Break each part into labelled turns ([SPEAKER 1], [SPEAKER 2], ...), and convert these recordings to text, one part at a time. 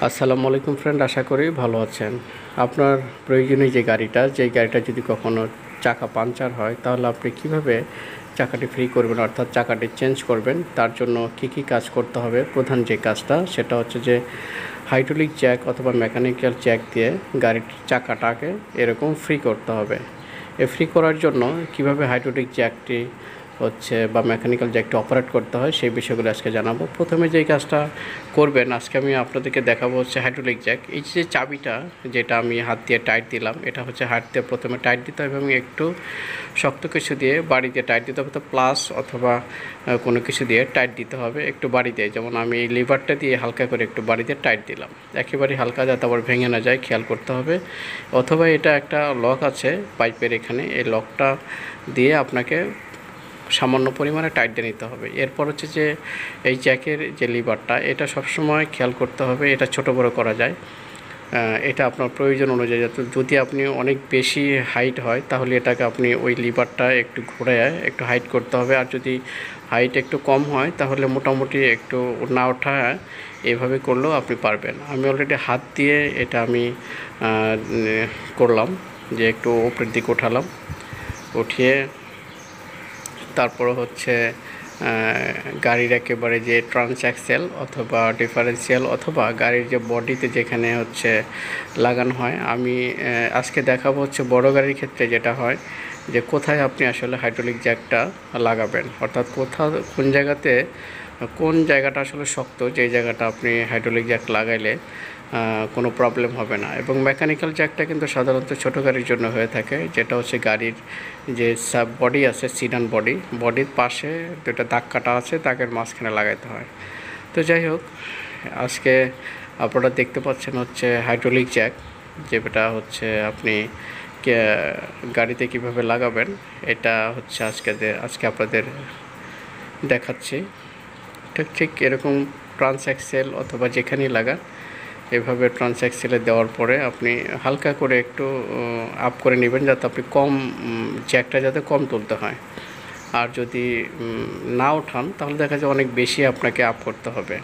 [SPEAKER 1] আসসালামু আলাইকুম ফ্রেন্ড, আশা করি ভালো আছেন। আপনার প্রয়োজনীয় যেই গাড়িটা যদি কখনো চাকা পাংচার হয়, তাহলে আপনি কিভাবে চাকাটি ফ্রি করবেন, অর্থাৎ চাকাটি চেঞ্জ করবেন, তার জন্য কি কাজ করতে হবে। প্রধান যে কাজটা সেটা হচ্ছে যে হাইড্রোলিক জ্যাক অথবা মেকানিক্যাল জ্যাক দিয়ে গাড়ির চাকাটাকে এরকম ফ্রি করতে হবে। ফ্রি করার জন্য কিভাবে হাইড্রোলিক জ্যাকটি বা মেকানিক্যাল জ্যাকটি অপারেট করতে হয় সেই বিষয়গুলো আজকে জানাবো। প্রথমে যেই কাজটা করবেন আজকে আমি আপনাদেরকে দেখাবো হচ্ছে হাইড্রোলিক জ্যাক। এই যে চাবিটা যেটা আমি হাত দিয়ে টাইট দিলাম, এটা হচ্ছে হাত দিয়ে প্রথমে টাইট দিতে হবে এবং একটু শক্ত কিছু দিয়ে বাড়ি দিয়ে টাইট দিতে হবে, তো প্লাস অথবা কোনো কিছু দিয়ে টাইট দিতে হবে একটু বাড়ি দিয়ে। যেমন আমি এই লিভারটা দিয়ে হালকা করে একটু বাড়ি দিয়ে টাইট দিলাম, একেবারে হালকা, যাতে আবার ভেঙে না যায় খেয়াল করতে হবে। অথবা এটা একটা লক আছে পাইপের এখানে, এই লকটা দিয়ে আপনাকে সামান্য পরিমাণে টাইট দিয়ে নিতে হবে। এরপর হচ্ছে যে এই জ্যাকের যে লিভারটা, এটা সবসময় খেয়াল করতে হবে, এটা ছোট বড় করা যায়। এটা আপনার প্রয়োজন অনুযায়ী, যদি আপনি অনেক বেশি হাইট হয় তাহলে এটাকে আপনি ওই লিভারটা একটু ঘুরে একটু হাইট করতে হবে, আর যদি হাইট একটু কম হয় তাহলে মোটামুটি একটু না ওঠা এভাবে করলেও আপনি পারবেন। আমি অলরেডি হাত দিয়ে এটা আমি করলাম, যে একটু উপরের দিকে উঠালাম, উঠিয়ে তারপরে হচ্ছে গাড়ির একেবারে যে ট্রান্সঅ্যাক্সেল অথবা ডিফারেন্সিয়াল অথবা গাড়ির যে বডিতে যেখানে হচ্ছে লাগানো হয়, আমি আজকে দেখাবো হচ্ছে বড় গাড়ির ক্ষেত্রে যেটা হয় যে কোথায় আপনি আসলে হাইড্রোলিক জ্যাকটা লাগাবেন, অর্থাৎ কোন জায়গাটা আসলে শক্ত, যেই জায়গাটা আপনি হাইড্রোলিক জ্যাক লাগাইলে কোনো প্রবলেম হবে না। এবং মেকানিক্যাল জ্যাকটা কিন্তু সাধারণত ছোটো গাড়ির জন্য হয়ে থাকে, যেটা হচ্ছে গাড়ির যে সাব বডি আছে, সিডান বডির পাশে দুটো দাগ কাটা আছে, দাগের মাঝখানে লাগাইতে হয়। তো যাই হোক, আজকে আপনারা দেখতে পাচ্ছেন হচ্ছে হাইড্রোলিক জ্যাক, যেটা হচ্ছে আপনি গাড়িতে কিভাবে লাগাবেন, এটা হচ্ছে আজকে আপনাদের দেখাচ্ছি। ঠিক এরকম ট্রান্সঅ্যাক্সেল অথবা যেখানেই লাগান, এভাবে ট্রান্সঅ্যাক্সেলে দেওয়ার পরে আপনি হালকা করে একটু আপ করে নেবেন, যাতে আপনি জ্যাকটা যাতে কম তুলতে হয়। আর যদি না ওঠান তাহলে দেখা যায় অনেক বেশি আপনাকে আপ করতে হবে।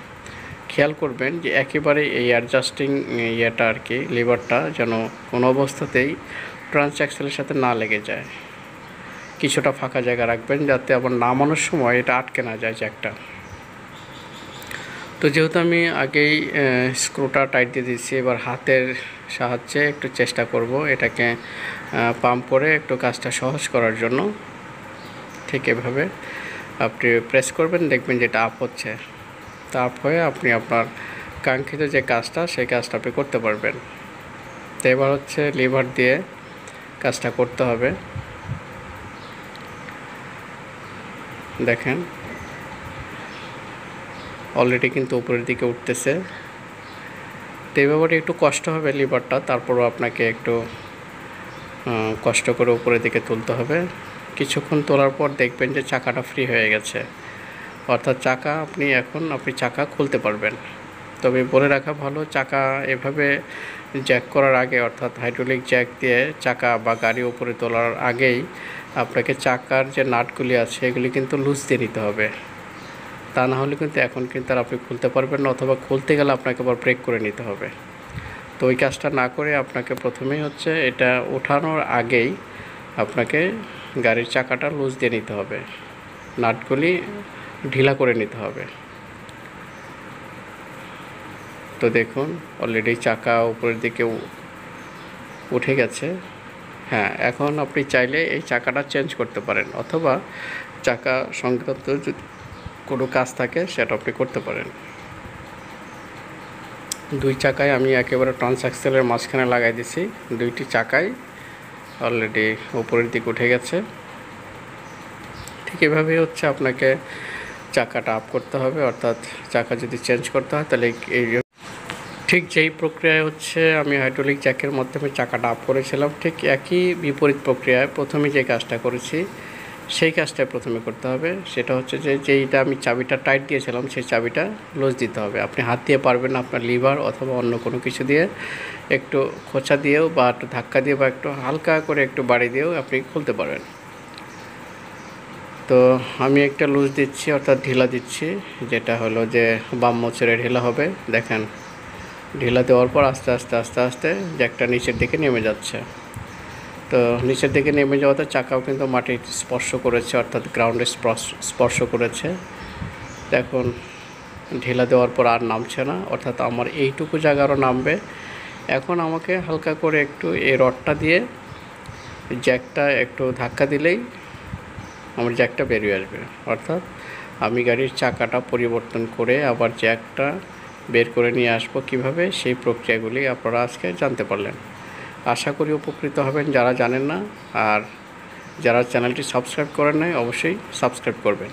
[SPEAKER 1] খেয়াল করবেন যে একেবারে এই অ্যাডজাস্টিং ইয়েটা আর কি, লিভারটা যেন কোনো অবস্থাতেই ট্রান্সঅ্যাক্সেলের সাথে না লেগে যায়। কিছুটা ফাঁকা জায়গা রাখবেন, যাতে আবার নামানোর সময় এটা আটকে না যায় জ্যাকটা। তো যেহেতু আমি আগেই স্ক্রুটা টাইট দিয়ে দিচ্ছি, এবার হাতের সাহায্যে একটু চেষ্টা করব এটাকে পাম্প করে একটু কাজটা সহজ করার জন্য। ঠিক এভাবে আপনি প্রেস করবেন, দেখবেন যেটা আপ হচ্ছে। তা আপ হয়ে আপনি আপনার কাঙ্ক্ষিত যে কাজটা, সেই কাজটা আপনি করতে পারবেন। তো এবার হচ্ছে লিভার দিয়ে কাজটা করতে হবে। দেখেন অলরেডি কিন্তু উপরের দিকে উঠতেছে। তো এই ব্যাপারটা একটু কষ্ট হবে লিভারটা, তারপরও আপনাকে একটু কষ্ট করে উপরের দিকে তুলতে হবে। কিছুক্ষণ তোলার পর দেখবেন যে চাকাটা ফ্রি হয়ে গেছে, অর্থাৎ আপনি চাকা খুলতে পারবেন। তবে বলে রাখা ভালো, চাকা এভাবে জ্যাক করার আগে, অর্থাৎ হাইড্রোলিক জ্যাক দিয়ে চাকা বা গাড়ি উপরে তোলার আগেই আপনাকে চাকার যে নাটগুলি আছে এগুলি কিন্তু লুজ দিয়ে নিতে হবে। তা না হলে কিন্তু আর আপনি খুলতে পারবেন না, অথবা খুলতে গেলে আপনাকে আবার ব্রেক করে নিতে হবে। তো ওই কাজটা না করে আপনাকে প্রথমেই হচ্ছে এটা ওঠানোর আগেই আপনাকে গাড়ির চাকাটা লুজ দিয়ে নিতে হবে, নাটগুলি ঢিলা করে নিতে হবে। তো দেখুন অলরেডি চাকা উপরের দিকে উঠে গেছে। হ্যাঁ, এখন আপনি চাইলে এই চাকাটা চেঞ্জ করতে পারেন, অথবা চাকা সংক্রান্ত যদি কোনো কাজ থাকে সেটা আপনি করতে পারেন। দুই চাকায় আমি একেবারে ট্রান্সঅ্যাক্সেলের মাঝখানে লাগাই দিছি, দুইটি চাকাই অলরেডি উপরের দিকে উঠে গেছে। ঠিক এভাবেই হচ্ছে আপনাকে চাকাটা আপ করতে হবে, অর্থাৎ চাকা যদি চেঞ্জ করতে হয় তাহলে ঠিক যেই প্রক্রিয়ায় হচ্ছে আমি হাইড্রোলিক জ্যাকের মাধ্যমে চাকাটা আপ করেছিলাম, ঠিক একই বিপরীত প্রক্রিয়ায় প্রথমে যে কাজটা করেছি সেই কাজটা প্রথমে করতে হবে। সেটা হচ্ছে যেইটা আমি চাবিটা টাইট দিয়েছিলাম সেই চাবিটা লুজ দিতে হবে। আপনি হাত দিয়ে পারবেন না, আপনার লিভার অথবা অন্য কোনো কিছু দিয়ে একটু খোঁচা দিয়েও বা একটু ধাক্কা দিয়ে বা একটু হালকা করে একটু বাড়ি দিয়েও আপনি খুলতে পারবেন। তো আমি একটা লুজ দিচ্ছি, অর্থাৎ ঢিলা দিচ্ছি, যেটা হলো যে বাম মোচড়ে ঢিলা হবে। দেখেন ঢিলা দেওয়ার পর আস্তে আস্তে আস্তে আস্তে জ্যাকটা নিচের দিকে নেমে যাচ্ছে। তো নিচের দিকে নেমে যাওয়াতে চাকাও কিন্তু মাটি স্পর্শ করেছে, অর্থাৎ গ্রাউন্ডে স্পর্শ করেছে। এখন ঢিলা দেওয়ার পর আর নামছে না, অর্থাৎ আমার এইটুকু জায়গা আরও নামবে। এখন আমাকে হালকা করে একটু এই রডটা দিয়ে জ্যাকটা একটু ধাক্কা দিলেই আমার জ্যাকটা বেরিয়ে আসবে। অর্থাৎ আমি গাড়ির চাকাটা পরিবর্তন করে আবার জ্যাকটা বের করে নিয়ে আসবো কীভাবে, সেই প্রক্রিয়াগুলি আপনারা আজকে জানতে পারলেন। আশা করি উপকৃত হবেন যারা জানেন না, আর যারা চ্যানেলটি সাবস্ক্রাইব করেন নাই অবশ্যই সাবস্ক্রাইব করবেন।